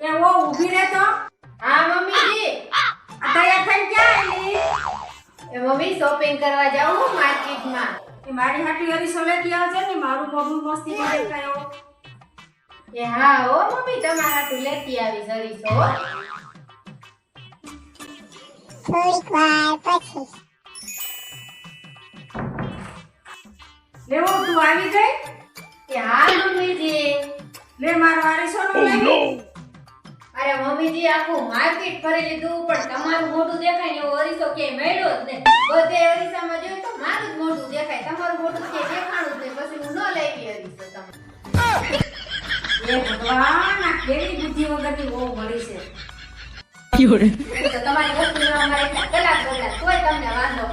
એ વો ઊભી રહે તો. હા મમ્મીજી. તૈયાર થઈ ક્યાં આલી? એ મમ્મી શોપિંગ કરવા જાઉં હું માર્કેટમાં. એ મારી હાટી અરીસો લેતી આવજે ને, મારું મોઢું મસ્તી માં દેખાય એવો. એ હા હો મમ્મી, તમારા હાટુ લેતી આવી સરીસો હો. થોડીક વાર પછી લેવો તું આવી ગઈ? એ હા મમ્મીજી. લે મારો અરીસો નો લઈ. અરે મમ્મીજી આખું માર્કેટ ફરી લીધું પણ તમારું મોઢું દેખાય ને એવો અરીસો ક્યાંય મળ્યો જ નહીં. બધે અરીસામાં જોયું તો મારું જ મોઢું દેખાય, તમારું મોઢું ક્યાંય દેખાણું જ નહીં. પછી હું ન લાવી અરીસો તમને. એ ભગવાન, આ કેવી બુદ્ધિ વગરની વહુ મળી છે. તો તમારી વસ્તુ લેવા મારે એટલા કલાક બગડ્યા તોય તમને વાંધો.